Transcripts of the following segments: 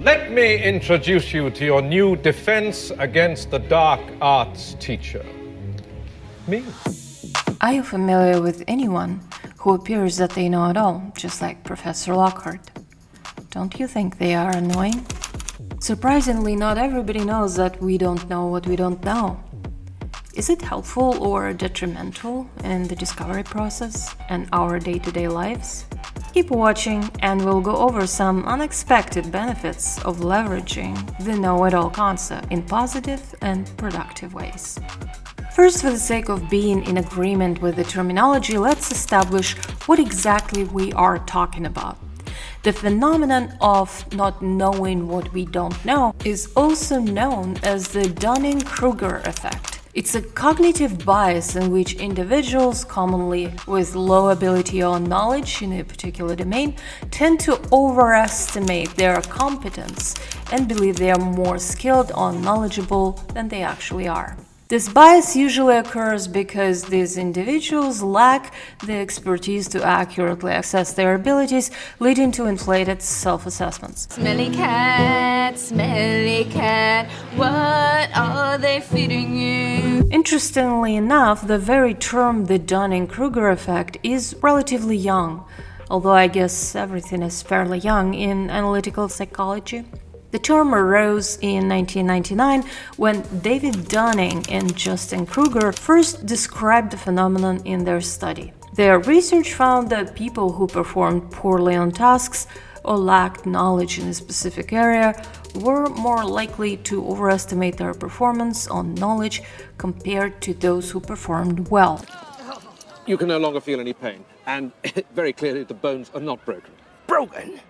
Let me introduce you to your new defense against the dark arts teacher. Me. Are you familiar with anyone who appears that they know it all, just like Professor Lockhart? Don't you think they are annoying? Surprisingly, not everybody knows that we don't know what we don't know. Is it helpful or detrimental in the discovery process and our day-to-day lives? Keep watching and we'll go over some unexpected benefits of leveraging the know-it-all concept in positive and productive ways. First, for the sake of being in agreement with the terminology, let's establish what exactly we are talking about. The phenomenon of not knowing what we don't know is also known as the Dunning-Kruger effect. It's a cognitive bias in which individuals, commonly with low ability or knowledge in a particular domain, tend to overestimate their competence and believe they are more skilled or knowledgeable than they actually are. This bias usually occurs because these individuals lack the expertise to accurately assess their abilities, leading to inflated self-assessments. Smelly cat, what are they feeding you? Interestingly enough, the very term the Dunning-Kruger effect is relatively young, although I guess everything is fairly young in analytical psychology. The term arose in 1999 when David Dunning and Justin Kruger first described the phenomenon in their study. Their research found that people who performed poorly on tasks or lacked knowledge in a specific area were more likely to overestimate their performance on knowledge compared to those who performed well. You can no longer feel any pain, and very clearly the bones are not broken. Broken?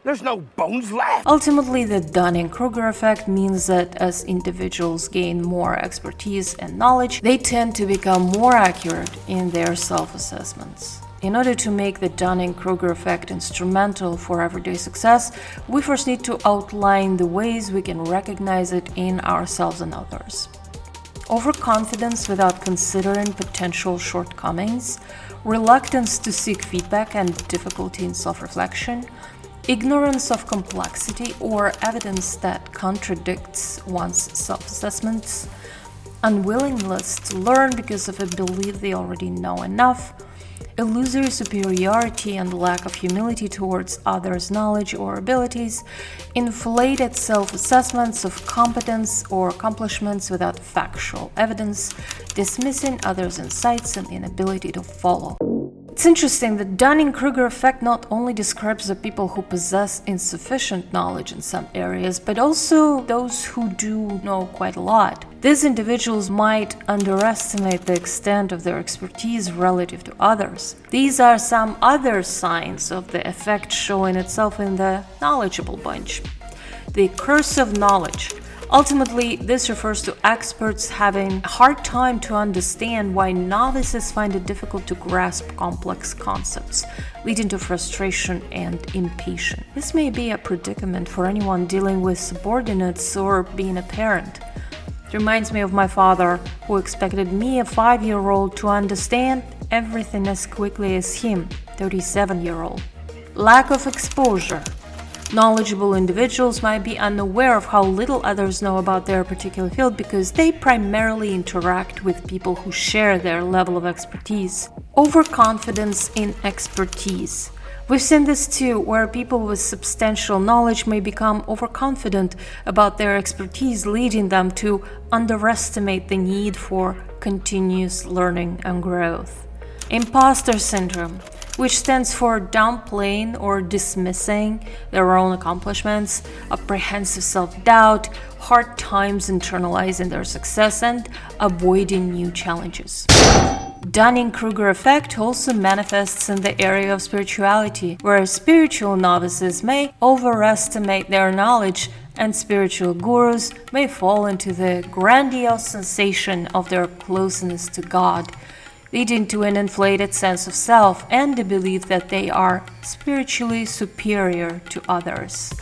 There's no bones left. Ultimately, the Dunning-Kruger effect means that as individuals gain more expertise and knowledge, they tend to become more accurate in their self-assessments. In order to make the Dunning-Kruger effect instrumental for everyday success, we first need to outline the ways we can recognize it in ourselves and others. Overconfidence without considering potential shortcomings, reluctance to seek feedback and difficulty in self-reflection, ignorance of complexity or evidence that contradicts one's self-assessments, unwillingness to learn because of a belief they already know enough, illusory superiority and lack of humility towards others' knowledge or abilities, inflated self-assessments of competence or accomplishments without factual evidence, dismissing others' insights and inability to follow. It's interesting that Dunning-Kruger effect not only describes the people who possess insufficient knowledge in some areas, but also those who do know quite a lot. These individuals might underestimate the extent of their expertise relative to others. These are some other signs of the effect showing itself in the knowledgeable bunch. The curse of knowledge. Ultimately, this refers to experts having a hard time to understand why novices find it difficult to grasp complex concepts, leading to frustration and impatience. This may be a predicament for anyone dealing with subordinates or being a parent. It reminds me of my father, who expected me, a 5-year-old, to understand everything as quickly as him, 37-year-old. Lack of exposure. Knowledgeable individuals might be unaware of how little others know about their particular field because they primarily interact with people who share their level of expertise. Overconfidence in expertise. We've seen this too, where people with substantial knowledge may become overconfident about their expertise, leading them to underestimate the need for continuous learning and growth. Imposter syndrome, which stands for downplaying or dismissing their own accomplishments, apprehensive self-doubt, hard times internalizing their success, and avoiding new challenges. Dunning-Kruger effect also manifests in the area of spirituality, where spiritual novices may overestimate their knowledge and spiritual gurus may fall into the grandiose sensation of their closeness to God, leading to an inflated sense of self and the belief that they are spiritually superior to others.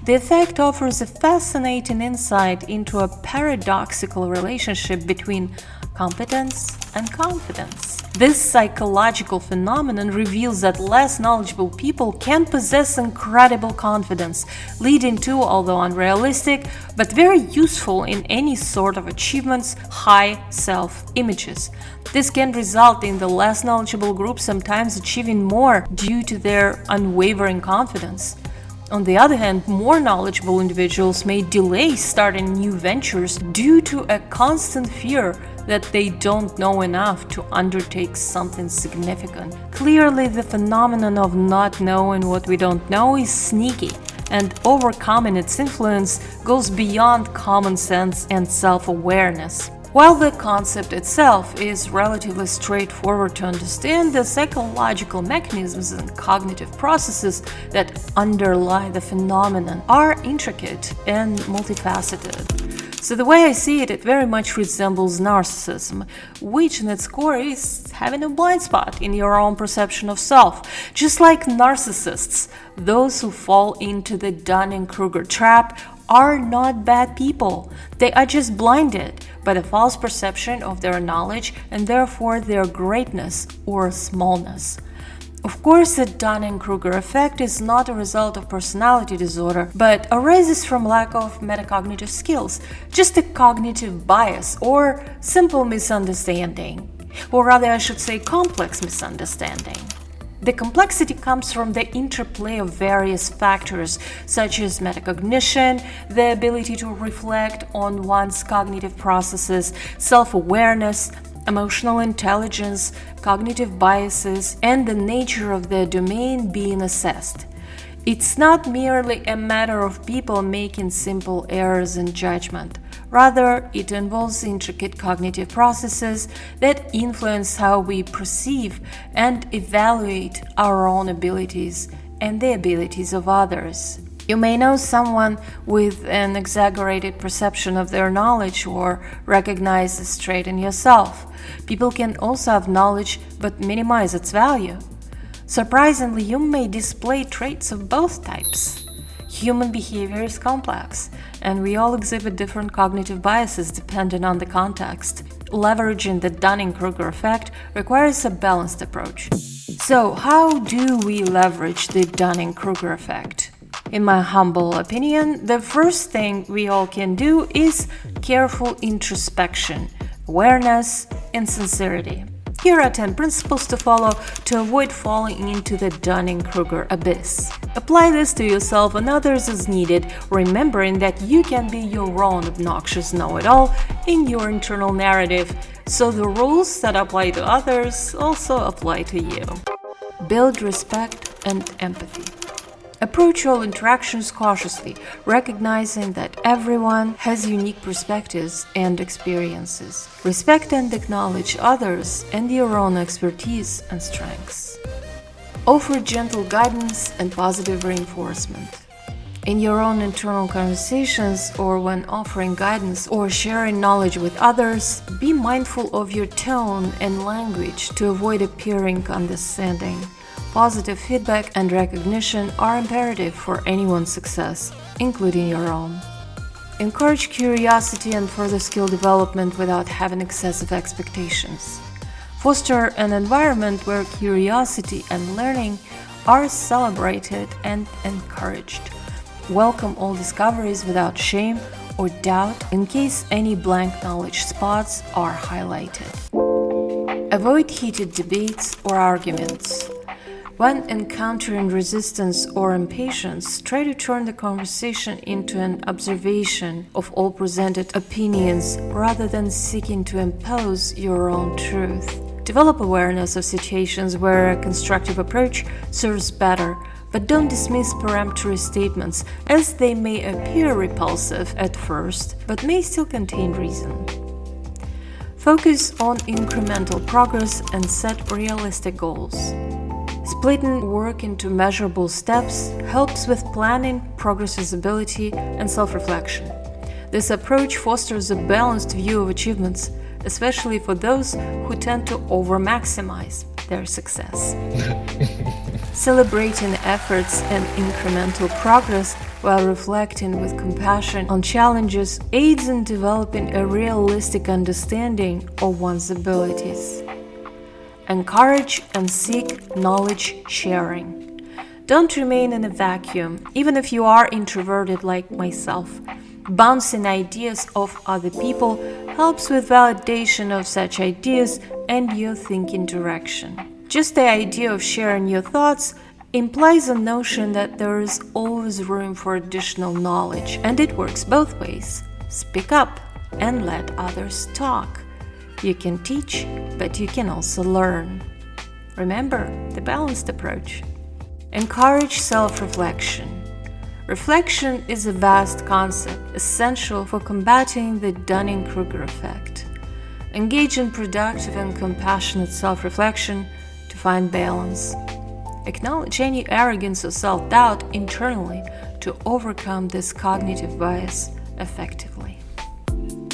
The effect offers a fascinating insight into a paradoxical relationship between competence, and confidence. This psychological phenomenon reveals that less knowledgeable people can possess incredible confidence, leading to, although unrealistic, but very useful in any sort of achievements, high self-images. This can result in the less knowledgeable group sometimes achieving more due to their unwavering confidence. On the other hand, more knowledgeable individuals may delay starting new ventures due to a constant fear that they don't know enough to undertake something significant. Clearly, the phenomenon of not knowing what we don't know is sneaky, and overcoming its influence goes beyond common sense and self-awareness. While the concept itself is relatively straightforward to understand, the psychological mechanisms and cognitive processes that underlie the phenomenon are intricate and multifaceted. So the way I see it, it very much resembles narcissism, which in its core is having a blind spot in your own perception of self. Just like narcissists, those who fall into the Dunning-Kruger trap are not bad people. They are just blinded by the false perception of their knowledge and therefore their greatness or smallness. Of course, the Dunning-Kruger effect is not a result of personality disorder, but arises from lack of metacognitive skills, just a cognitive bias or simple misunderstanding, or rather I should say complex misunderstanding. The complexity comes from the interplay of various factors, such as metacognition, the ability to reflect on one's cognitive processes, self-awareness, emotional intelligence, cognitive biases, and the nature of the domain being assessed. It's not merely a matter of people making simple errors in judgment. Rather, it involves intricate cognitive processes that influence how we perceive and evaluate our own abilities and the abilities of others. You may know someone with an exaggerated perception of their knowledge or recognize this trait in yourself. People can also have knowledge but minimize its value. Surprisingly, you may display traits of both types. Human behavior is complex, and we all exhibit different cognitive biases depending on the context. Leveraging the Dunning-Kruger effect requires a balanced approach. So, how do we leverage the Dunning-Kruger effect? In my humble opinion, the first thing we all can do is careful introspection, awareness, and sincerity. Here are 10 principles to follow to avoid falling into the Dunning-Kruger abyss. Apply this to yourself and others as needed, remembering that you can be your own obnoxious know-it-all in your internal narrative, so the rules that apply to others also apply to you. Build respect and empathy. Approach all interactions cautiously, recognizing that everyone has unique perspectives and experiences. Respect and acknowledge others and your own expertise and strengths. Offer gentle guidance and positive reinforcement. In your own internal conversations or when offering guidance or sharing knowledge with others, be mindful of your tone and language to avoid appearing condescending. Positive feedback and recognition are imperative for anyone's success, including your own. Encourage curiosity and further skill development without having excessive expectations. Foster an environment where curiosity and learning are celebrated and encouraged. Welcome all discoveries without shame or doubt in case any blank knowledge spots are highlighted. Avoid heated debates or arguments. When encountering resistance or impatience, try to turn the conversation into an observation of all presented opinions rather than seeking to impose your own truth. Develop awareness of situations where a constructive approach serves better, but don't dismiss peremptory statements, as they may appear repulsive at first, but may still contain reason. Focus on incremental progress and set realistic goals. Splitting work into measurable steps helps with planning, progress visibility, and self-reflection. This approach fosters a balanced view of achievements, especially for those who tend to over-maximize their success. Celebrating efforts and incremental progress while reflecting with compassion on challenges aids in developing a realistic understanding of one's abilities. Encourage and seek knowledge sharing. Don't remain in a vacuum, even if you are introverted like myself. Bouncing ideas off other people helps with validation of such ideas and your thinking direction. Just the idea of sharing your thoughts implies a notion that there is always room for additional knowledge, and it works both ways. Speak up and let others talk. You can teach, but you can also learn. Remember the balanced approach. Encourage self-reflection. Reflection is a vast concept, essential for combating the Dunning-Kruger effect. Engage in productive and compassionate self-reflection to find balance. Acknowledge any arrogance or self-doubt internally to overcome this cognitive bias effectively.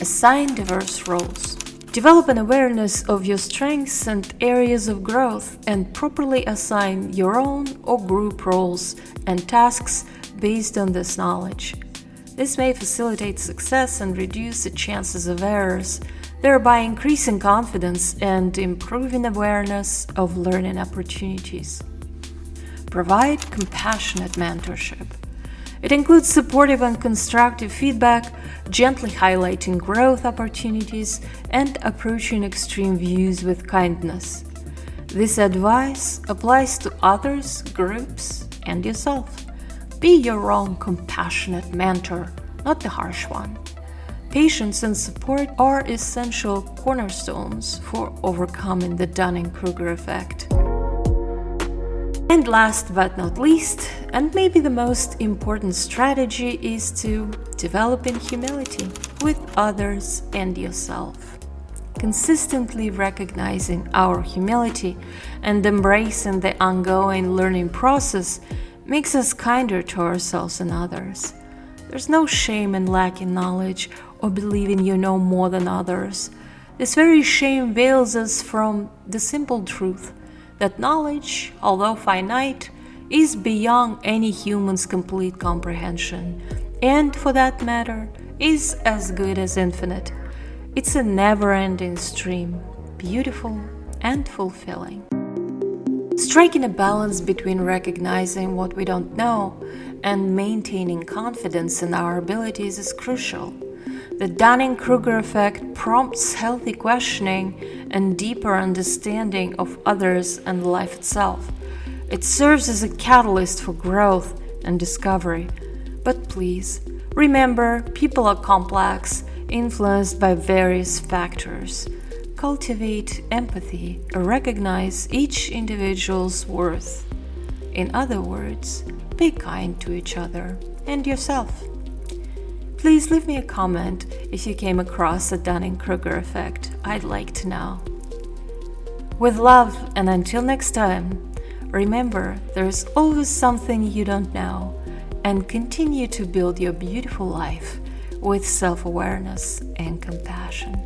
Assign diverse roles. Develop an awareness of your strengths and areas of growth and properly assign your own or group roles and tasks based on this knowledge. This may facilitate success and reduce the chances of errors, thereby increasing confidence and improving awareness of learning opportunities. Provide compassionate mentorship. It includes supportive and constructive feedback, gently highlighting growth opportunities, and approaching extreme views with kindness. This advice applies to others, groups, and yourself. Be your own compassionate mentor, not the harsh one. Patience and support are essential cornerstones for overcoming the Dunning-Kruger effect. And last but not least, and maybe the most important strategy, is to developing humility with others and yourself. Consistently recognizing our humility and embracing the ongoing learning process makes us kinder to ourselves and others. There's no shame in lacking knowledge or believing you know more than others. This very shame veils us from the simple truth that knowledge, although finite, is beyond any human's complete comprehension, and for that matter, is as good as infinite. It's a never-ending stream, beautiful and fulfilling. Striking a balance between recognizing what we don't know and maintaining confidence in our abilities is crucial. The Dunning-Kruger effect prompts healthy questioning and deeper understanding of others and life itself. It serves as a catalyst for growth and discovery. But please, remember, people are complex, influenced by various factors. Cultivate empathy and recognize each individual's worth. In other words, be kind to each other and yourself. Please leave me a comment if you came across the Dunning-Kruger effect. I'd like to know. With love, and until next time, remember there's always something you don't know, and continue to build your beautiful life with self-awareness and compassion.